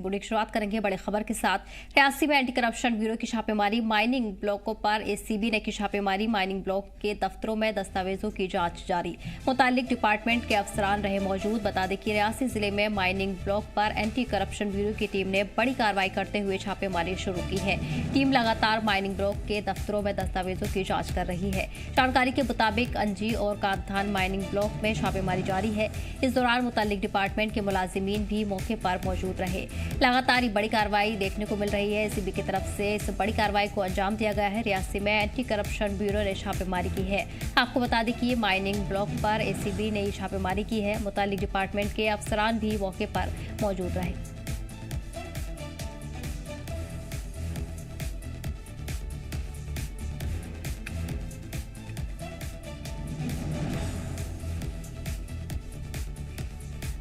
Bulletin की शुरुआत करेंगे बड़ी खबर के साथ। रियासी में एंटी करप्शन ब्यूरो की छापेमारी, माइनिंग ब्लॉकों पर एसीबी ने की छापेमारी, माइनिंग ब्लॉक के दफ्तरों में दस्तावेजों की जांच जारी, मुतालिक डिपार्टमेंट के अफसरान रहे मौजूद। बता दें कि रियासी जिले में माइनिंग ब्लॉक पर एंटी करप्शन ब्यूरो की टीम ने बड़ी कार्रवाई करते हुए छापेमारी शुरू की है। टीम लगातार माइनिंग ब्लॉक के दफ्तरों में दस्तावेजों की जाँच कर रही है। जानकारी के मुताबिक अंजी और कांधान माइनिंग ब्लॉक में छापेमारी जारी है। इस दौरान मुतालिक डिपार्टमेंट के मुलाजिमीन भी मौके पर मौजूद रहे। लगातार ये बड़ी कार्रवाई देखने को मिल रही है। एसीबी की तरफ से इस बड़ी कार्रवाई को अंजाम दिया गया है। रियासी में एंटी करप्शन ब्यूरो ने छापेमारी की है। आपको बता दें कि माइनिंग ब्लॉक पर एसीबी ने छापेमारी की है। मुतालिक डिपार्टमेंट के अफसरान भी मौके पर मौजूद रहे।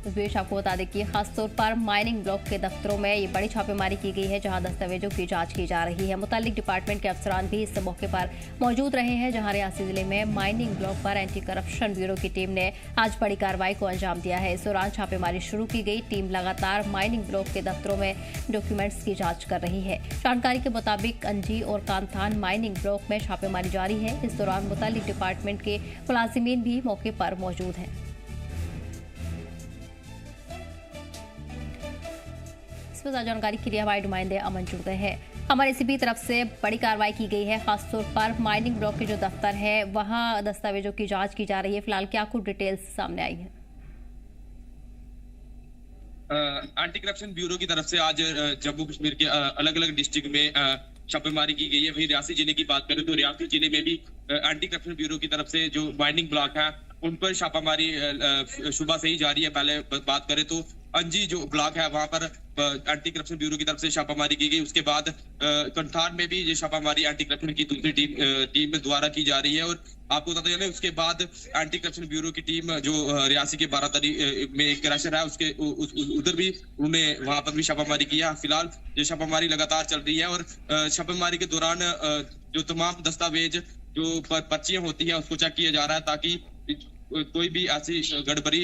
इस बीच आपको बता दें कि खासतौर पर माइनिंग ब्लॉक के दफ्तरों में ये बड़ी छापेमारी की गई है, जहां दस्तावेजों की जांच की जा रही है। मुतालिक डिपार्टमेंट के अफसरान भी इस मौके पर मौजूद रहे हैं, जहां रियासी जिले में माइनिंग ब्लॉक पर एंटी करप्शन ब्यूरो की टीम ने आज बड़ी कार्रवाई को अंजाम दिया है। इस दौरान छापेमारी शुरू की गई। टीम लगातार माइनिंग ब्लॉक के दफ्तरों में डॉक्यूमेंट्स की जाँच कर रही है। जानकारी के मुताबिक अंजी और कांधान माइनिंग ब्लॉक में छापेमारी जारी है। इस दौरान मुतालिक डिपार्टमेंट के मुलाजिमीन भी मौके पर मौजूद हैं। जानकारी के लिए हमारे नुमाइंदे अमन जुड़ गए हैं। हमारे एसीबी तरफ से बड़ी कार्रवाई की गई है। खासतौर पर माइनिंग ब्लॉक के जो दफ्तर है वहां दस्तावेजों की जांच की जा रही है। फिलहाल क्या कुछ डिटेल्स सामने आई है? एंटी करप्शन ब्यूरो की तरफ से आज जम्मू कश्मीर के अलग अलग डिस्ट्रिक्ट में छापेमारी की गई है। वहीं रियासी जिले की बात करें तो रियासी जिले में भी एंटी करप्शन ब्यूरो की तरफ से जो माइनिंग ब्लॉक है उन पर छापामारी सुबह से ही जारी है। पहले बात करें तो अंजी जो ब्लॉक है वहां पर एंटी करप्शन ब्यूरो की तरफ से छापामारी की गई। उसके बाद कंठान में भी ये छापामारी एंटी करप्शन की दूसरी टीम द्वारा की जा रही है। और आपको बताते चले उसके बाद एंटी करप्शन ब्यूरो की टीम जो रियासी के बारातरी में एक क्रशर है उसके उधर भी उन्हें वहां पर भी छापामारी किया। फिलहाल ये छापामारी लगातार चल रही है और छापामारी के दौरान जो तमाम दस्तावेज जो पर्चियां होती है उसको चेक किया जा रहा है, ताकि कोई भी ऐसी गड़बड़ी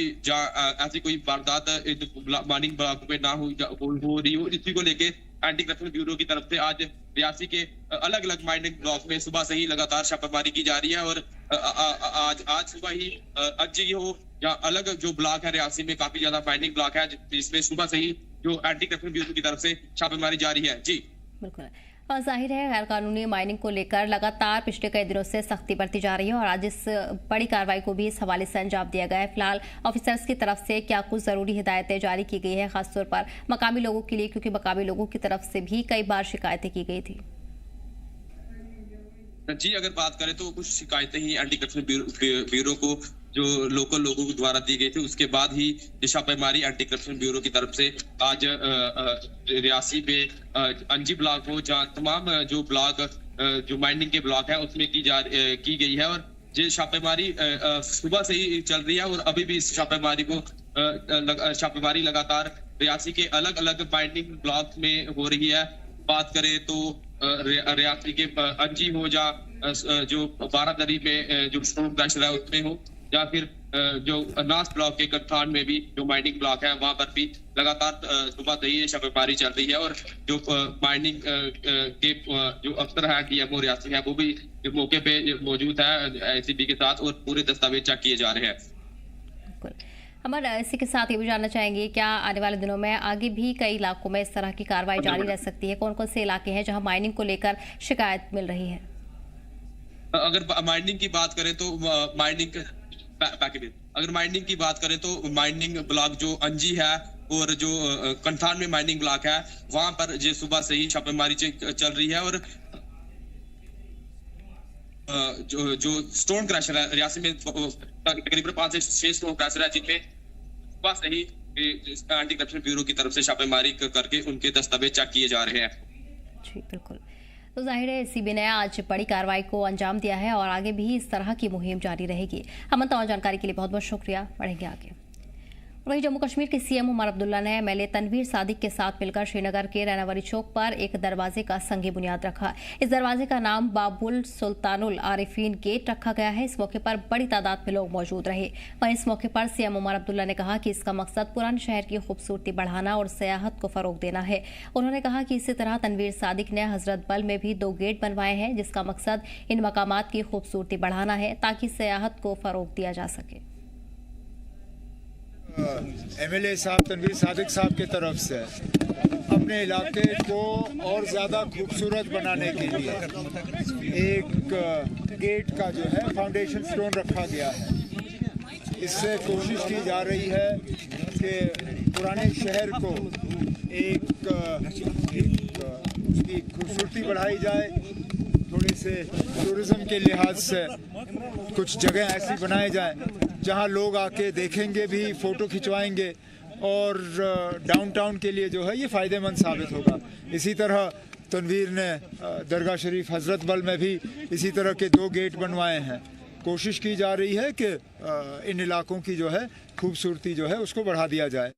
ऐसी कोई वारदात माइनिंग ब्लॉक पे ना हो रही हो। इसी को लेके एंटी करप्शन ब्यूरो की तरफ से आज रियासी के अलग अलग माइनिंग ब्लॉक में सुबह से ही लगातार छापेमारी की जा रही है। और आज सुबह ही अंजी हो या अलग जो ब्लॉक है रियासी में काफी ज्यादा माइनिंग ब्लॉक है जिसमें सुबह से ही जो एंटी करप्शन ब्यूरो की तरफ से छापेमारी जारी है। जी बिल्कुल, और जाहिर है गैर कानूनी माइनिंग को लेकर लगातार पिछले कई दिनों से सख्ती बरती जा रही है और आज इस बड़ी कार्रवाई को भी इस हवाले से अंजाम दिया गया है। फिलहाल ऑफिसर्स की तरफ से क्या कुछ जरूरी हिदायतें जारी की गई है, खासतौर पर मकामी लोगों के लिए, क्योंकि मकामी लोगों की तरफ से भी कई बार शिकायतें की गई थी। जी अगर बात करें तो कुछ शिकायतें ही एंटी करप्शन ब्यूरो को जो लोकल लोगों के द्वारा दी गई थी, उसके बाद ही ये छापेमारी एंटी करप्शन ब्यूरो की तरफ से आज रियासी में अंजी ब्लॉक हो जहाँ तमाम जो ब्लॉक जो माइनिंग के ब्लॉक है उसमें की गई है। और ये छापेमारी सुबह से ही चल रही है और अभी भी इस छापेमारी लगातार रियासी के अलग अलग माइनिंग ब्लॉक में हो रही है। बात करें तो रियासी के अंजी हो या जो बारादरी में जो स्टोन क्रशर है उसमें हो, या फिर जो अनास ब्लॉक के कंठान में भी जो माइनिंग ब्लॉक है वहां पर भी लगातार सुबह से ही छापेमारी चल रही है। और जो माइनिंग के जो अफसर है डीएमओ रियासी है वो भी मौके पे मौजूद है एसीबी के साथ और पूरे दस्तावेज चेक किए जा रहे हैं। अमर, इसी के साथ ये भी जानना चाहेंगे, क्या आने वाले दिनों में आगे भी कई इलाकों में इस तरह की कार्रवाई जारी रह सकती है? कौन कौन से इलाके हैं जहां माइनिंग को लेकर शिकायत मिल रही है? अगर माइनिंग की बात करें तो अगर माइनिंग की बात करें तो माइनिंग ब्लॉक जो अंजी है और जो कंठान में माइनिंग ब्लॉक है वहां पर ये सुबह से ही छापेमारी चल रही है। और जो स्टोन क्रशर है रियासी में तकरीबन 5 से 6 स्टोन क्रशर है जिनमें सुबह से ही एंटी करप्शन ब्यूरो की तरफ से छापेमारी करके उनके दस्तावेज चेक किए जा रहे हैं। जी बिल्कुल, तो जाहिर है एसीबी ने आज बड़ी कार्रवाई को अंजाम दिया है और आगे भी इस तरह की मुहिम जारी रहेगी। हम तमाम जानकारी के लिए बहुत बहुत शुक्रिया, बढ़ेंगे आगे। वहीं जम्मू कश्मीर के सीएम उमर अब्दुल्ला ने एमएलए तनवीर सादिक के साथ मिलकर श्रीनगर के रैनावरी चौक पर एक दरवाजे का संग बुनियाद रखा। इस दरवाजे का नाम बाबुल सुल्तानुल आरिफीन गेट रखा गया है। इस मौके पर बड़ी तादाद में लोग मौजूद रहे। वहीं इस मौके पर सीएम उमर अब्दुल्ला ने कहा कि इसका मकसद पुराने शहर की खूबसूरती बढ़ाना और सियाहत को फरोग देना है। उन्होंने कहा कि इसी तरह तनवीर सादिक ने हजरत बल में भी 2 गेट बनवाए हैं, जिसका मकसद इन मकामात की खूबसूरती बढ़ाना है ताकि सियाहत को फरोग दिया जा सके। एमएलए साहब तनवीर सादिक साहब की तरफ से अपने इलाके को और ज़्यादा खूबसूरत बनाने के लिए एक गेट का जो है फाउंडेशन स्टोन रखा गया है। इससे कोशिश की जा रही है कि पुराने शहर को एक उसकी खूबसूरती बढ़ाई जाए। थोड़े से टूरिज़्म के लिहाज से कुछ जगह ऐसी बनाई जाए जहां लोग आके देखेंगे भी, फ़ोटो खिंचवाएंगे और डाउनटाउन के लिए जो है ये फ़ायदेमंद साबित होगा। इसी तरह तनवीर ने दरगाह शरीफ हज़रत बल में भी इसी तरह के 2 गेट बनवाए हैं। कोशिश की जा रही है कि इन इलाकों की जो है खूबसूरती जो है उसको बढ़ा दिया जाए।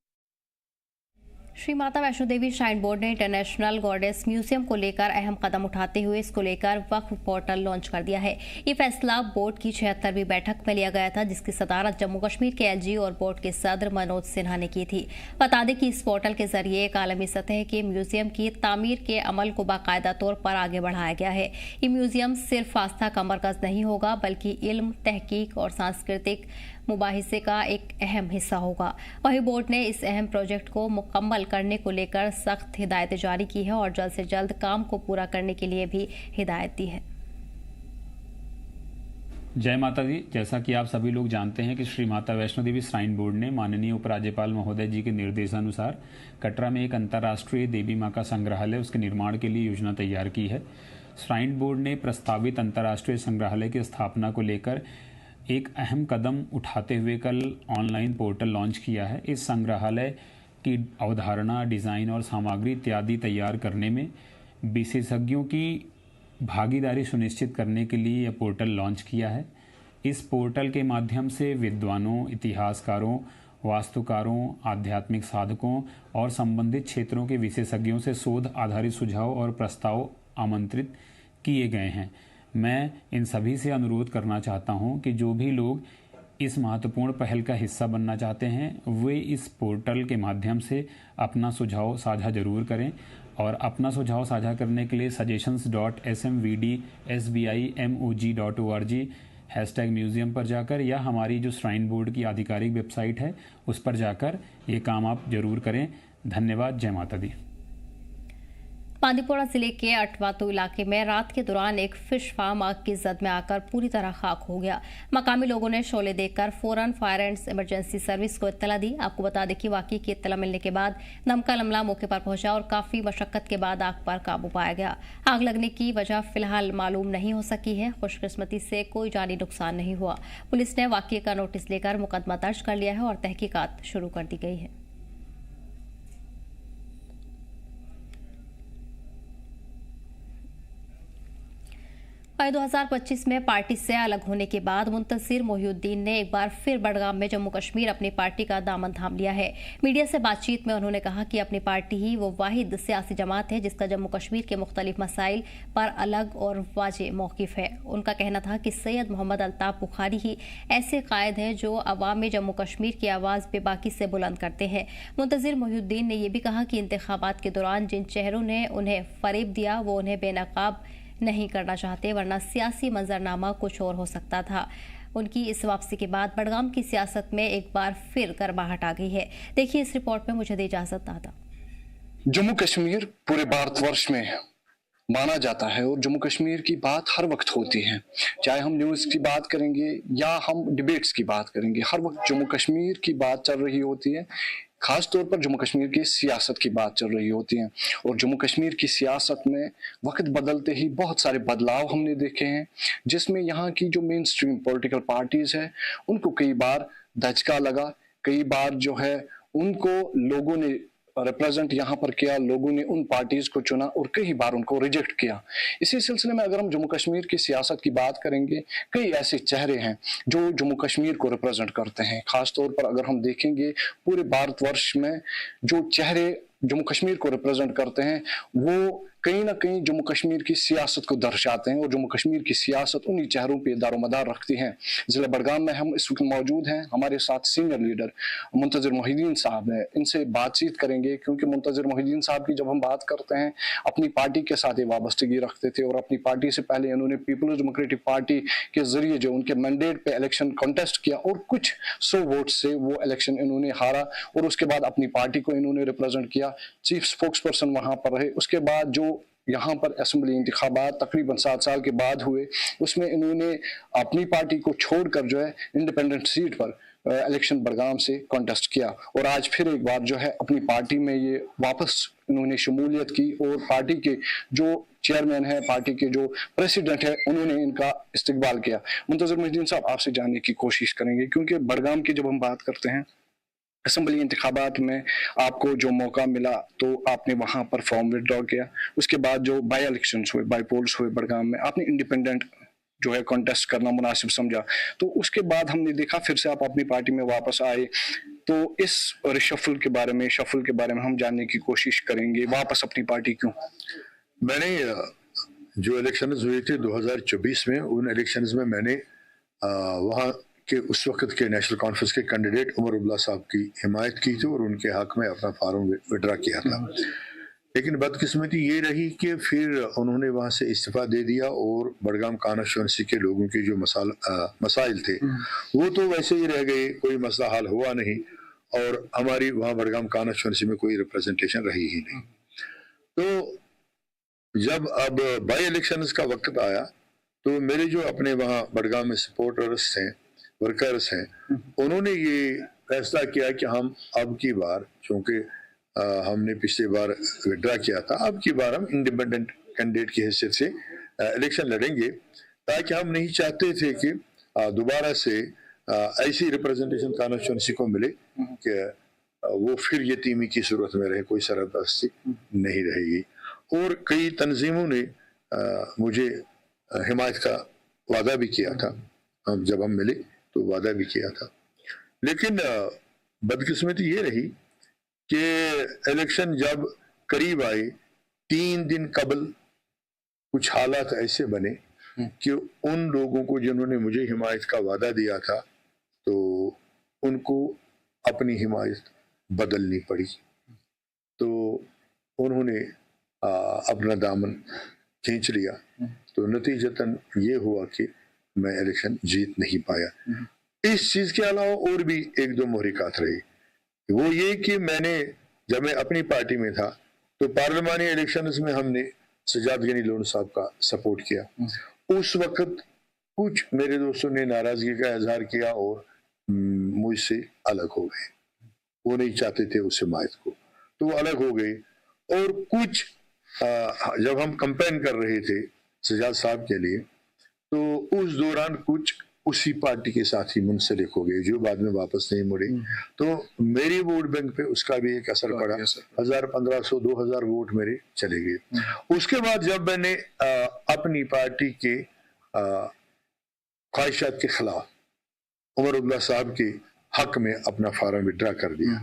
श्री माता वैष्णो देवी श्राइन बोर्ड ने इंटरनेशनल गॉडेस म्यूजियम को लेकर अहम कदम उठाते हुए इसको लेकर वक्फ पोर्टल लॉन्च कर दिया है। ये फैसला बोर्ड की 76वीं बैठक में लिया गया था, जिसकी सदारत जम्मू कश्मीर के एलजी और बोर्ड के सदर मनोज सिन्हा ने की थी। बता दें कि इस पोर्टल के जरिए एक आलमी सतह के म्यूजियम की तामीर के अमल को बाकायदा तौर पर आगे बढ़ाया गया है। ये म्यूजियम सिर्फ आस्था का मरकज नहीं होगा, बल्कि इल्म, तहकीक और सांस्कृतिक मुबाहिसे का एक अहम हिस्सा होगा। वहीं बोर्ड ने इस अहम प्रोजेक्ट को मुकम्मल करने को लेकर सख्त हिदायतें जारी की है और जल्द से जल्द काम को पूरा करने के लिए भी हिदायत दी है। जय माता दी। जैसा कि आप सभी लोग जानते हैं कि श्री माता वैष्णो देवी श्राइन बोर्ड ने माननीय उपराज्यपाल महोदय जी के निर्देशानुसार कटरा में एक अंतर्राष्ट्रीय देवी माँ का संग्रहालय उसके निर्माण के लिए योजना तैयार की है। श्राइन बोर्ड ने प्रस्तावित अंतर्राष्ट्रीय संग्रहालय की स्थापना को लेकर एक अहम कदम उठाते हुए कल ऑनलाइन पोर्टल लॉन्च किया है। इस संग्रहालय की अवधारणा, डिज़ाइन और सामग्री इत्यादि तैयार करने में विशेषज्ञों की भागीदारी सुनिश्चित करने के लिए यह पोर्टल लॉन्च किया है। इस पोर्टल के माध्यम से विद्वानों, इतिहासकारों, वास्तुकारों, आध्यात्मिक साधकों और संबंधित क्षेत्रों के विशेषज्ञों से शोध आधारित सुझाव और प्रस्ताव आमंत्रित किए गए हैं। मैं इन सभी से अनुरोध करना चाहता हूं कि जो भी लोग इस महत्वपूर्ण पहल का हिस्सा बनना चाहते हैं वे इस पोर्टल के माध्यम से अपना सुझाव साझा जरूर करें और अपना सुझाव साझा करने के लिए suggestions.smvdsbimog.org #म्यूजियम पर जाकर या हमारी जो श्राइन बोर्ड की आधिकारिक वेबसाइट है उस पर जाकर ये काम आप जरूर करें। धन्यवाद। जय माता दी। बांदीपोरा जिले के अटवातू इलाके में रात के दौरान एक फिश फार्म आग की जद में आकर पूरी तरह खाक हो गया। मकामी लोगों ने शोले देखकर फौरन फायर एंड इमरजेंसी सर्विस को इत्तला दी। आपको बता दें कि वाकई की इत्तला मिलने के बाद दमकल अमला मौके पर पहुंचा और काफी मशक्कत के बाद आग पर काबू पाया गया। आग लगने की वजह फिलहाल मालूम नहीं हो सकी है। खुशकिस्मती से कोई जानी नुकसान नहीं हुआ। पुलिस ने वाकये का नोटिस लेकर मुकदमा दर्ज कर लिया है और तहकीकात शुरू कर दी गई है। 2025 में पार्टी से अलग होने के बाद मुंतसिर मोहिउद्दीन ने एक बार फिर बडगाम में जम्मू कश्मीर अपनी पार्टी का दामन थाम लिया है। मीडिया से बातचीत में उन्होंने कहा कि अपनी पार्टी ही वो वाहिद सियासी जमात है जिसका जम्मू कश्मीर के मुख्तलिफ मसाइल पर अलग और वाजे मौकिफ है। उनका कहना था कि सैयद मोहम्मद अल्ताफ बुखारी ही ऐसे कायद हैं जो अवाम में जम्मू कश्मीर की आवाज़ बेबाकी से बुलंद करते हैं। मुंतसिर मोहिउद्दीन ने यह भी कहा कि इंतखाबात के दौरान जिन चेहरों ने उन्हें फरेब दिया वो उन्हें बेनकाब नहीं करना चाहते, वरना सियासी मंजरनामा कुछ और हो सकता था। उनकी इस वापसी के बाद बडगाम की सियासत में एक बार फिर गर्माहट आ गई है। देखिए इस रिपोर्ट में। मुझे दे इजाजत दादा। जम्मू कश्मीर पूरे भारतवर्ष में माना जाता है और जम्मू कश्मीर की बात हर वक्त होती है, चाहे हम न्यूज़ की बात करेंगे या हम डिबेट्स की बात करेंगे, हर वक्त जम्मू कश्मीर की बात चल रही होती है। खास तौर पर जम्मू कश्मीर की सियासत की बात चल रही होती है और जम्मू कश्मीर की सियासत में वक्त बदलते ही बहुत सारे बदलाव हमने देखे हैं, जिसमें यहाँ की जो मेन स्ट्रीम पॉलिटिकल पार्टीज है उनको कई बार धचका लगा, कई बार जो है उनको लोगों ने रिप्रेजेंट यहाँ पर किया, लोगों ने उन पार्टीज को चुना और कई बार उनको रिजेक्ट किया। इसी सिलसिले में अगर हम जम्मू कश्मीर की सियासत की बात करेंगे, कई ऐसे चेहरे हैं जो जम्मू कश्मीर को रिप्रेजेंट करते हैं। खास तौर पर अगर हम देखेंगे पूरे भारतवर्ष में जो चेहरे जम्मू कश्मीर को रिप्रेजेंट करते हैं वो कहीं ना कहीं जम्मू कश्मीर की सियासत को दर्शाते हैं और जम्मू कश्मीर की सियासत उन्हीं चेहरों पे दारोमदार रखती है। जिला बडगाम में हम इस वक्त मौजूद हैं, हमारे साथ सीनियर लीडर मुंतजिर मोहिद्दीन साहब हैं। इनसे बातचीत करेंगे क्योंकि मुंतजिर मोहिद्दीन साहब की जब हम बात करते हैं, अपनी पार्टी के साथ ये वाबस्तगी रखते थे और अपनी पार्टी से पहले इन्होंने पीपल्स डेमोक्रेटिक पार्टी के जरिए जो उनके मैंडेट पे इलेक्शन कॉन्टेस्ट किया और कुछ 100 वोट से वो इलेक्शन इन्होंने हारा और उसके बाद अपनी पार्टी को इन्होंने रिप्रेजेंट किया, चीफ स्पोक्स पर्सन वहां पर रहे। उसके बाद जो यहाँ पर असेंबली इंतखाबात तकरीबन 7 साल के बाद हुए, उसमें इन्होंने अपनी पार्टी को छोड़कर जो है इंडिपेंडेंट सीट पर इलेक्शन बडगाम से कॉन्टेस्ट किया और आज फिर एक बार जो है अपनी पार्टी में ये वापस इन्होंने शमूलियत की और पार्टी के जो चेयरमैन है, पार्टी के जो प्रेसिडेंट है, उन्होंने इनका इस्तकबाल किया। मुंतजिर मोहिद्दीन साहब, आपसे जानने की कोशिश करेंगे क्योंकि बडगाम की जब हम बात करते हैं, असेंबली इंतखाबात में आपको जो मौका मिला तो आपने वहां पर फॉर्म विड्रॉ किया। उसके बाद जो बाई इलेक्शंस हुए, बाई पोल्स हुए बडगाम में, आपने इंडिपेंडेंट जो है कॉन्टेस्ट करना मुनासिब समझा। तो उसके बाद हमने देखा फिर से आप अपनी पार्टी में वापस आए। तो इस रिशफल के बारे में, शफल के बारे में हम जानने की कोशिश करेंगे। वापस अपनी पार्टी क्यों? मैंने जो इलेक्शंस हुए थे 2024 में, उन इलेक्शंस में मैंने वहाँ के उस वक्त के नेशनल कॉन्फ्रेंस के कैंडिडेट उमर अब्दुल्ला साहब की हिमायत की थी और उनके हक में अपना फार्म विड्रा किया था। लेकिन बदकिस्मती ये रही कि फिर उन्होंने वहाँ से इस्तीफा दे दिया और बडगाम कॉन्स्टिट्यूंसी के लोगों के जो मसाइल थे वो तो वैसे ही रह गए, कोई मसला हल हुआ नहीं और हमारी वहाँ बडगाम कॉन्स्टिट्यूंसी में कोई रिप्रेजेंटेशन रही ही नहीं। तो जब अब बाई इलेक्शंस का वक्त आया तो मेरे जो अपने वहाँ बडगाम में सपोर्टर्स हैं, वर्कर्स हैं, उन्होंने ये फैसला किया कि हम अब की बार, चूंकि हमने पिछले बार विड्रा किया था, अब की बार हम इंडिपेंडेंट कैंडिडेट की हैसियत से इलेक्शन लड़ेंगे, ताकि हम नहीं चाहते थे कि दोबारा से ऐसी रिप्रेजेंटेशन कॉन्स्टिट्यूंसी को मिले कि वो फिर यतीमी की सूरत में रहे, कोई सरदस्ती नहीं रहेगी। और कई तंजीमों ने मुझे हिमायत का वादा भी किया था, जब हम मिले तो वादा भी किया था। लेकिन बदकिस्मती ये रही कि इलेक्शन जब करीब आए, 3 दिन कबल कुछ हालात ऐसे बने कि उन लोगों को जिन्होंने मुझे हिमायत का वादा दिया था तो उनको अपनी हिमायत बदलनी पड़ी। तो उन्होंने अपना दामन खींच लिया। तो नतीजतन ये हुआ कि मैं इलेक्शन जीत नहीं पाया। इस चीज के अलावा और भी 1-2 मुहरिकात रही। वो ये कि मैंने, जब मैं अपनी पार्टी में था तो पार्लिमानी इलेक्शंस में हमने सजाद गनी लोन साहब का सपोर्ट किया। उस वक्त कुछ मेरे दोस्तों ने नाराजगी का इजहार किया और मुझसे अलग हो गए। वो नहीं चाहते थे उस हिमायत को, तो वो अलग हो गए। और कुछ जब हम कैंपेन कर रहे थे सजाद साहब के लिए, तो उस दौरान कुछ उसी पार्टी के साथ ही मुंसलिक हो गए जो बाद में वापस नहीं मुड़े। तो मेरी वोट बैंक पे उसका भी एक असर पड़ा। 1000, 1500, 2000 वोट मेरे चले गए। उसके बाद जब मैंने अपनी पार्टी के ख्वाहिशात के खिलाफ उमर अब्दुल्ला साहब के हक में अपना फार्म विड्रा कर दिया,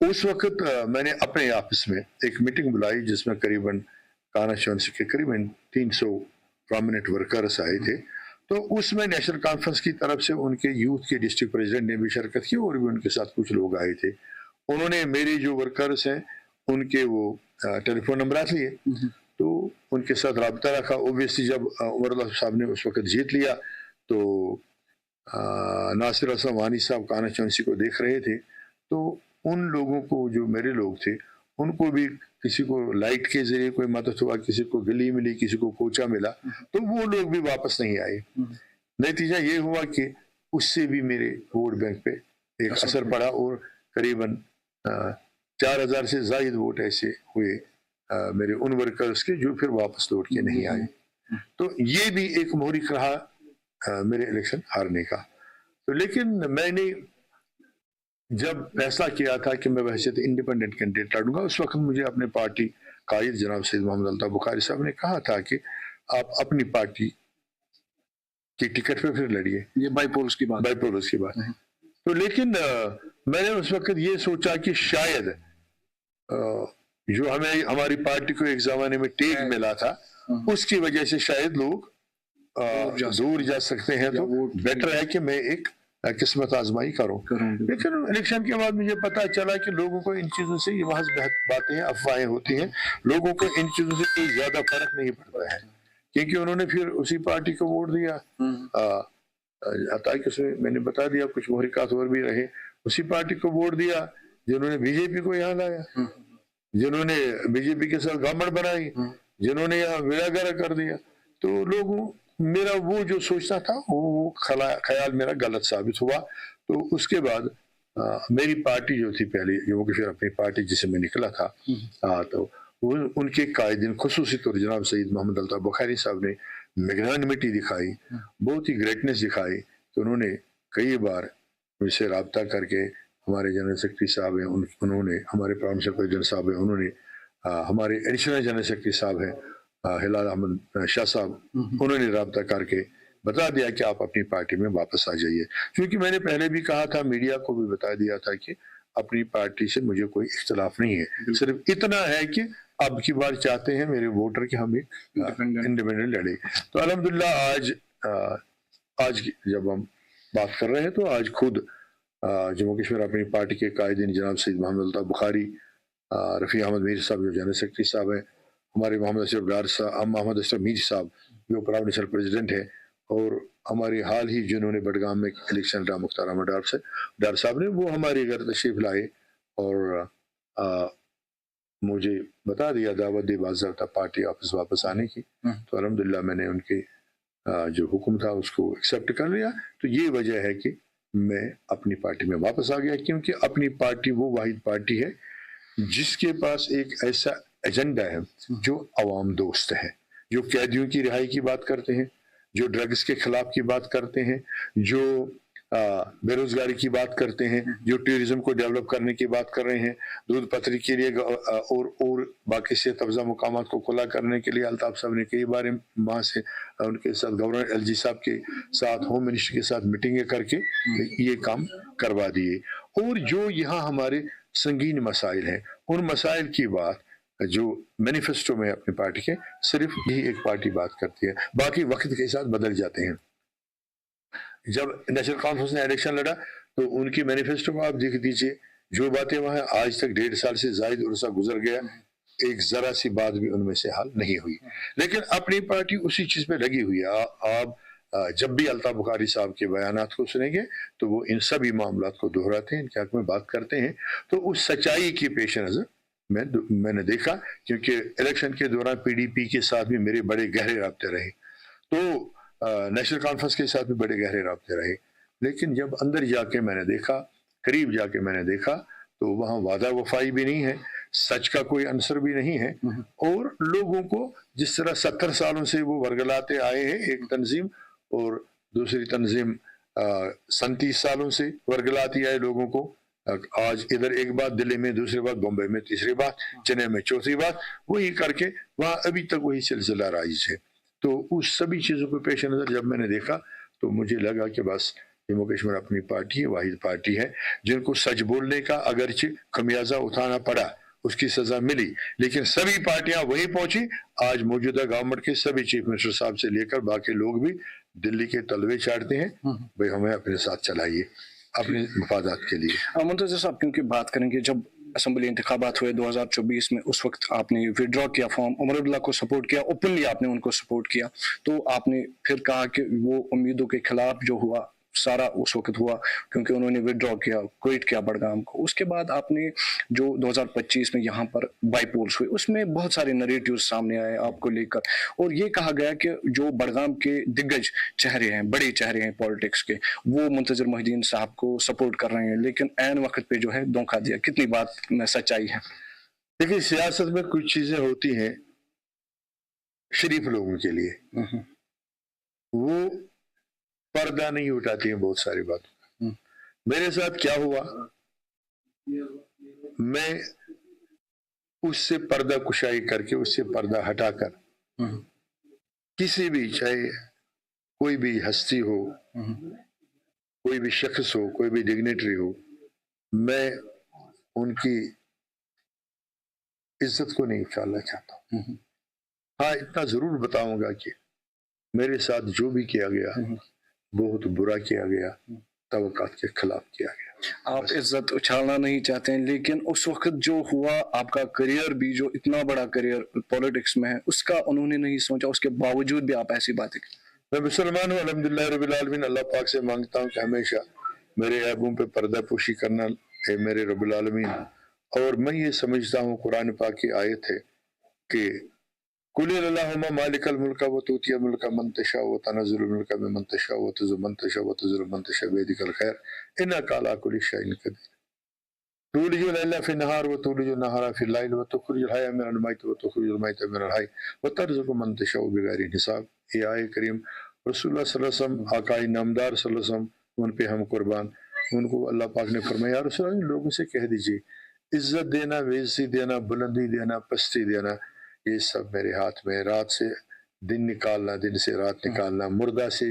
उस वक्त मैंने अपने ऑफिस में एक मीटिंग बुलाई जिसमें करीबन कॉन्स्टिट्यूंसी के करीबन 300 प्रोमिनेंट वर्कर्स आए थे। तो उसमें नेशनल कॉन्फ्रेंस की तरफ से उनके यूथ के डिस्ट्रिक्ट प्रेसिडेंट ने भी शिरकत की और भी उनके साथ कुछ लोग आए थे। उन्होंने मेरे जो वर्कर्स हैं उनके वो टेलीफोन नंबर लिए, तो उनके साथ रब्ता रखा। ओबियसली जब उमर साहब ने उस वक्त जीत लिया तो नासिर हसन वानी साहब कॉन्स्टिट्यूंसी को देख रहे थे। तो उन लोगों को, जो मेरे लोग थे, उनको भी किसी को लाइट के जरिए कोई मदद हुआ, किसी को गिली मिली, किसी को कोचा मिला, तो वो लोग भी वापस नहीं आए। नतीजा ये हुआ कि उससे भी मेरे वोट बैंक पे एक असर पड़ा और करीबन 4000 से ज्यादा वोट ऐसे हुए मेरे उन वर्कर्स के जो फिर वापस लौट के नहीं आए। तो ये भी एक मोहरिक रहा मेरे इलेक्शन हारने का। तो लेकिन मैंने जब फैसला किया था कि मैं वैसे इंडिपेंडेंट कैंडिडेट लड़ूंगा, उस वक्त मुझे अपने पार्टी कायद जनाब सैयद मोहम्मद अल्ताफ बुखारी साहब ने कहा था कि आप अपनी पार्टी की टिकट पे फिर लड़िए। ये बाईपोल्स की बात तो लेकिन मैंने उस वक्त ये सोचा कि शायद जो हमें हमारी पार्टी को एक जमाने में टेग मिला था, उसकी वजह से शायद लोग दूर जा सकते हैं, तो बेटर है कि मैं एक किस्मत आजमाई करूं। लेकिन इलेक्शन के बाद मुझे पता चला कि लोगों को इन चीजों से, ये महज बातें हैं, अफवाहें होती हैं, लोगों को इन चीजों से कोई ज्यादा फर्क नहीं पड़ता है, क्योंकि उन्होंने फिर उसी पार्टी को वोट दिया। ताकि उसमें मैंने बता दिया कुछ मुहरिकात और भी रहे, उसी पार्टी को वोट दिया जिन्होंने बीजेपी को यहाँ लाया, जिन्होंने बीजेपी के साथ गवर्नमेंट बनाई, जिन्होंने यहाँ विरागरा कर दिया। तो लोगों, मेरा वो जो सोचना था वो ख्याल मेरा गलत साबित हुआ। तो उसके बाद मेरी पार्टी जो थी पहले, जो कि फिर अपनी पार्टी जिसे मैं निकला था, तो उनके कायदीन खुसूसी तौर जनाब सैयद मोहम्मद अल्ताफ बुखारी साहब ने मैग्नानिमिटी दिखाई, बहुत ही ग्रेटनेस दिखाई। तो उन्होंने कई बार मुझसे रब्ता करके, हमारे जनरल सेक्रेटरी साहब हैं, उन्होंने हमारे प्राइम प्रेसिडेंट साहब हैं, उन्होंने हमारे एडिशनल जनरल सेक्रेटरी साहब हैं हिलाल अहमद शाह साहब, उन्होंने रब्ता करके बता दिया कि आप अपनी पार्टी में वापस आ जाइए। क्योंकि मैंने पहले भी कहा था, मीडिया को भी बता दिया था कि अपनी पार्टी से मुझे कोई इख्तिलाफ नहीं है, सिर्फ इतना है कि अब की बार चाहते हैं मेरे वोटर कि हम एक इंडिपेंडेंट लड़े। तो अल्हम्दुलिल्लाह आज जब हम बात कर रहे हैं, तो आज खुद जम्मू कश्मीर अपनी पार्टी के कायदीन जनाब सैयद मोहम्मद अल्ताफ बुखारी, रफ़ी अहमद मीर साहब जो जनरल सेक्रेटरी साहब हैं, हमारे मोहम्मद अशरफ मीर साहब जो प्राइम नेशनल प्रेसिडेंट है, और हमारे हाल ही जिन्होंने बडगाम में इलेक्शन लड़ा मुख्तार अहमद डार साहब ने, वो हमारे घर तशरीफ लाए और मुझे बता दिया, दावत दी बाज़ाब्ता पार्टी वापस आने की। तो अल्हम्दुलिल्लाह मैंने उनके जो हुक्म था उसको एक्सेप्ट कर लिया। तो ये वजह है कि मैं अपनी पार्टी में वापस आ गया, क्योंकि अपनी पार्टी वो वाहिद पार्टी है जिसके पास एक ऐसा एजेंडा है जो अवाम दोस्त है, जो कैदियों की रिहाई की बात करते हैं, जो ड्रग्स के खिलाफ की बात करते हैं, जो बेरोजगारी की बात करते हैं, जो टूरिज्म को डेवलप करने की बात कर रहे हैं, दूध पथरी के लिए और बाकी सेहत अफजा मुकामात को खुला करने के लिए अल्ताफ साहब ने कई बार वहाँ से उनके साथ गवर्नर एलजी साहब के साथ, होम मिनिस्टर के साथ मीटिंगें करके ये काम करवा दिए। और जो यहाँ हमारे संगीन मसाइल हैं, उन मसाइल की बात जो मैनिफेस्टो में अपनी पार्टी के, सिर्फ यही एक पार्टी बात करती है, बाकी वक्त के साथ बदल जाते हैं। जब नेशनल कॉन्फ्रेंस ने इलेक्शन लड़ा तो उनकी मैनिफेस्टो को आप देख दीजिए, जो बातें वहां आज तक 1.5 साल से जायद उर्सा गुजर गया, एक जरा सी बात भी उनमें से हल नहीं हुई। लेकिन अपनी पार्टी उसी चीज पे लगी हुई है। आप जब भी अल्ताफ बुखारी साहब के बयानात को सुनेंगे तो वो इन सभी मामलात को दोहराते हैं, इनके हक में बात करते हैं। तो उस सच्चाई की पेश नजर मैंने देखा, क्योंकि इलेक्शन के दौरान पीडीपी के साथ भी मेरे बड़े गहरे राब्ते रहे, तो नेशनल कॉन्फ्रेंस के साथ भी बड़े गहरे राब्ते रहे। लेकिन जब अंदर जाके मैंने देखा, करीब जाके मैंने देखा, तो वहाँ वादा वफाई भी नहीं है, सच का कोई अंसर भी नहीं है। और लोगों को जिस तरह 70 सालों से वो वर्गलाते आए हैं, एक तंजीम और दूसरी तंजीम 37 सालों से वर्गलाती आए लोगों को, आज इधर एक बात दिल्ली में, दूसरी बात बम्बई में, तीसरी बात चेन्नई में, चौथी बात, वही करके वहाँ अभी तक वही सिलसिला राइज है। तो उस सभी चीज़ों को पेश नज़र जब मैंने देखा तो मुझे लगा कि बस जम्मू कश्मीर अपनी पार्टी है, वाहिद पार्टी है जिनको सच बोलने का अगरचे खमियाजा उठाना पड़ा, उसकी सजा मिली, लेकिन सभी पार्टियां वहीं पहुंची। आज मौजूदा गवर्नमेंट के सभी चीफ मिनिस्टर साहब से लेकर बाकी लोग भी दिल्ली के तलवे चाटते हैं, भाई हमें अपने साथ चलाइए अपने मफादात के लिए। मुंतज़िर साहब, क्योंकि बात करेंगे जब असेंबली इंतखाबात हुए 2024 में, उस वक्त आपने विड्रॉ किया फॉर्म, उमर अब्दुल्ला को सपोर्ट किया, ओपनली आपने उनको सपोर्ट किया, तो आपने फिर कहा कि वो उम्मीदों के खिलाफ जो हुआ सारा उस वक्त हुआ क्योंकि उन्होंने विड्रॉ किया, क्विट किया बडगाम को। उसके बाद आपने जो 2025 में यहाँ पर बाईपोल्स हुए, उसमें बहुत सारे नरेटिव सामने आए आपको लेकर, और ये कहा गया कि जो बडगाम के दिग्गज चेहरे हैं, बड़े चेहरे हैं पॉलिटिक्स के, वो मुंतज़िर मोहिद्दीन साहब को सपोर्ट कर रहे हैं, लेकिन ऐन वक्त पे जो है धोखा दिया। कितनी बात में सच्चाई है? देखिए, सियासत में कुछ चीजें होती हैं शरीफ लोगों के लिए, वो पर्दा नहीं उठाती हैं बहुत सारी बातों। मेरे साथ क्या हुआ मैं उससे पर्दा कुशाई करके, उससे पर्दा हटाकर किसी भी, चाहे कोई भी हस्ती हो, कोई भी शख्स हो, कोई भी डिग्नेटरी हो, मैं उनकी इज्जत को नहीं उछालना चाहता हूँ। हाँ, इतना जरूर बताऊंगा कि मेरे साथ जो भी किया गया बहुत बुरा किया गया, तवक्कात के खिलाफ किया गया। आप इज्जत उछालना नहीं चाहते हैं, लेकिन उस वक्त जो हुआ, आपका करियर भी, जो इतना बड़ा करियर पॉलिटिक्स में है, उसका उन्होंने नहीं सोचा, उसके बावजूद भी आप ऐसी बातें की। मैं मुसलमान हूँ, अल्हम्दुलिल्लाह रब्बिल आलमीन। अल्लाह पाक से मांगता हूँ कि हमेशा मेरे ऐबों पे पर्दा पोशी करना है मेरे रब्बिल आलमीन। और मैं ये समझता हूँ, कुरान पाक की आयत है कि कुल अल्लाहुम्मा मालिकल मुल्क व तूतियल मुल्क मन तशा व तनज़्ज़ुल मुल्क मिम्मन तशा व तुज़िल्लु मन तशा व तुज़िल्लु मन तशा बियदिकल खैर इन्नका अला कुल्लि शैइन क़दीर तूलिजुल लैला फिन नहार व तूलिजुन नहारा फिल लैल व तुखरिजुल हय्य मिनल मय्यत व तुखरिजुल मय्यत मिनल हय्य व तर्ज़ुक़ु मन तशा बिग़ैरि हिसाब। ये आयत करीम रसूलुल्लाह सल्लल्लाहु अलैहि वसल्लम, आकाए नामदार सल्लल्लाहु अलैहि वसल्लम, उन पे हम कुर्बान, उनको अल्लाह पाक ने फरमाया, रसूल अल्लाह, लोगों से कह दीजिए, इज्जत देना, बेइज्जती देना, बुलंदी देना, पस्ती देना, ये सब मेरे हाथ में। रात से दिन निकालना, दिन से रात निकालना, मुर्दा से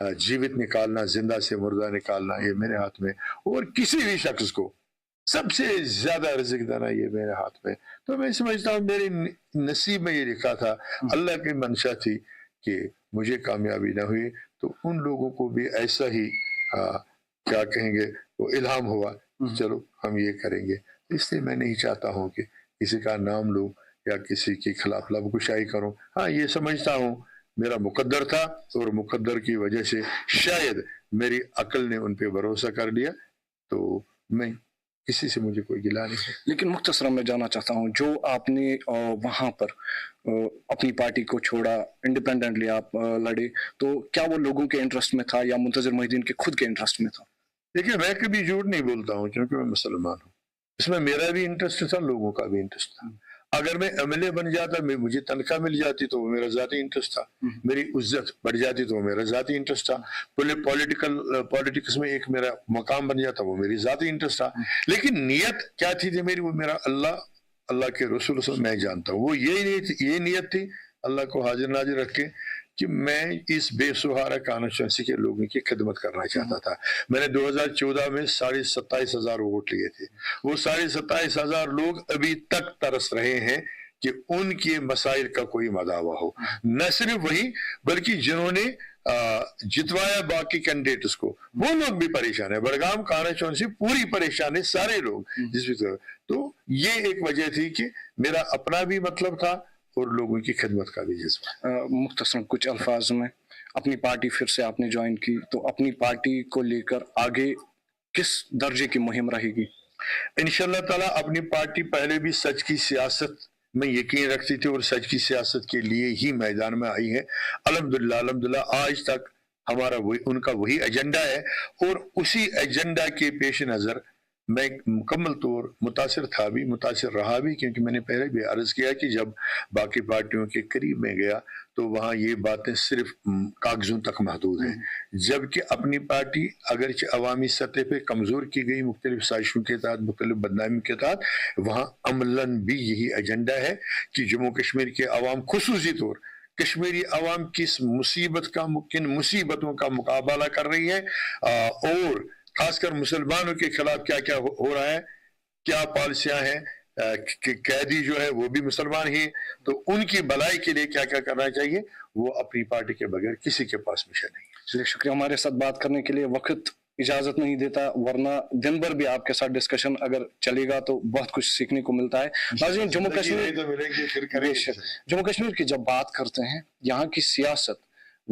जीवित निकालना, जिंदा से मुर्दा निकालना, ये मेरे हाथ में। और किसी भी शख्स को सबसे ज्यादा रिज़्क़ देना, ये मेरे हाथ में। तो मैं समझता हूँ मेरे नसीब में ये लिखा था, अल्लाह की मंशा थी कि मुझे कामयाबी ना हुई तो उन लोगों को भी ऐसा ही क्या कहेंगे, वो इल्हाम हुआ, चलो हम ये करेंगे। इसलिए मैं नहीं चाहता हूँ कि किसी का नाम लूं या किसी के खिलाफ लबकुशाई करूं। हाँ, ये समझता हूँ मेरा मुकद्दर था और मुकद्दर की वजह से शायद मेरी अक्ल ने उन पे भरोसा कर लिया, तो मैं किसी से मुझे कोई गिला नहीं है। लेकिन मुख्तसरन मैं जानना चाहता हूँ, जो आपने वहाँ पर अपनी पार्टी को छोड़ा, इंडिपेंडेंटली आप लड़े, तो क्या वो लोगों के इंटरेस्ट में था या मुंतज़िर मोहिउद्दीन के खुद के इंटरेस्ट में था? देखिए, मैं कभी झूठ नहीं बोलता हूँ क्योंकि मैं मुसलमान हूँ। इसमें मेरा भी इंटरेस्ट था, लोगों का भी इंटरेस्ट था। अगर मैं एमएलए बन जाता, मुझे तनख्वाह मिल जाती तो वो मेरा जाती इंटरेस्ट था, मेरी इज्जत बढ़ जाती तो वो मेरा जाती इंटरेस्ट था, पॉलिटिक्स में एक मेरा मकाम बन जाता, वो मेरी जाती इंटरेस्ट था। लेकिन नियत क्या थी मेरी, वो मेरा अल्लाह के रसूल मैं जानता हूँ। वो ये नियत थी, अल्लाह को हाजिर नाजिर रख के, कि मैं इस बेसहारा कॉन्स्टिट्यूंसी के लोगों की खिदमत करना चाहता था। मैंने 2014 में 27,500 वोट लिए थे। वो 27,500 लोग अभी तक तरस रहे हैं कि उनके मसाइल का कोई मदावा हो। न सिर्फ वही, बल्कि जिन्होंने जितवाया बाकी कैंडिडेट्स को, वो लोग भी परेशान है। बड़गाम कॉन्स्टिट्यूंसी पूरी परेशान है, सारे लोग जिस भी तरह। तो ये एक वजह थी कि मेरा अपना भी मतलब था और लोगों की खिदमत का भी जज्बा। मुख्तसर कुछ अल्फाज में, अपनी पार्टी फिर से आपने ज्वाइन की, तो अपनी पार्टी को लेकर आगे किस दर्जे की मुहिम रहेगी? इंशाअल्लाह ताला अपनी पार्टी पहले भी सच की सियासत में यकीन रखती थी और सच की सियासत के लिए ही मैदान में आई है। अल्हम्दुलिल्लाह आज तक हमारा उनका वही एजेंडा है और उसी एजेंडा के पेश नज़र मैं मुकम्मल तौर मुतासिर था भी, मुतासिर रहा भी, क्योंकि मैंने पहले भी अर्ज किया कि जब बाकी पार्टियों के करीब में गया तो वहाँ ये बातें सिर्फ कागजों तक महदूद हैं, जबकि अपनी पार्टी अगरचे अवामी सतह पे कमज़ोर की गई मुख्तलिफ साजिशों के तहत, मुख्तलिफ बदनामी के तहत, वहाँ अमलन भी यही एजेंडा है कि जम्मू कश्मीर के अवाम, खुसूसी तौर कश्मीरी अवाम किस मुसीबत का, किन मुसीबतों का मुकाबला कर रही है और खासकर मुसलमानों के खिलाफ क्या क्या हो रहा है, क्या पॉलिसियां हैं, कि कैदी जो है वो भी मुसलमान ही, तो उनकी भलाई के लिए क्या क्या करना चाहिए, वो अपनी पार्टी के बगैर किसी के पास मिशन नहीं है। चलिए, शुक्रिया हमारे साथ बात करने के लिए। वक्त इजाजत नहीं देता, वरना दिन भर भी आपके साथ डिस्कशन अगर चलेगा तो बहुत कुछ सीखने को मिलता है। नाज़रीन, जम्मू कश्मीर की जब बात करते हैं, यहाँ की सियासत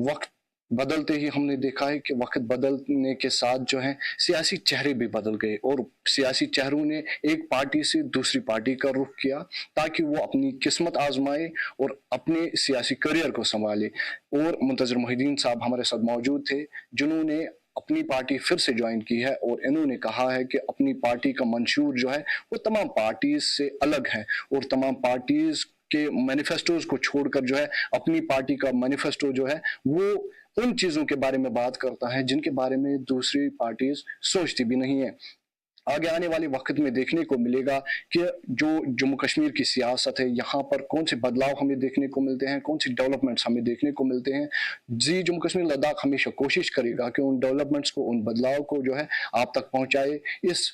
वक्त बदलते ही हमने देखा है कि वक्त बदलने के साथ जो है सियासी चेहरे भी बदल गए और सियासी चेहरों ने एक पार्टी से दूसरी पार्टी का रुख किया ताकि वो अपनी किस्मत आजमाए और अपने सियासी करियर को संभाले। और मुंतज़िर मोहिउद्दीन साहब हमारे साथ मौजूद थे, जिन्होंने अपनी पार्टी फिर से ज्वाइन की है और इन्होंने कहा है कि अपनी पार्टी का मंशूर जो है वो तमाम पार्टीज से अलग है और तमाम पार्टीज के मैनिफेस्टोज को छोड़कर जो है अपनी पार्टी का मैनिफेस्टो जो है वो उन चीजों के बारे में बात करता है जिनके बारे में दूसरी पार्टीज सोचती भी नहीं है। आगे आने वाले वक्त में देखने को मिलेगा कि जो जम्मू कश्मीर की सियासत है, यहाँ पर कौन से बदलाव हमें देखने को मिलते हैं, कौन सी डेवलपमेंट्स हमें देखने को मिलते हैं। जी जम्मू कश्मीर लद्दाख हमेशा कोशिश करेगा कि उन डेवलपमेंट्स को, उन बदलाव को जो है आप तक पहुँचाए। इस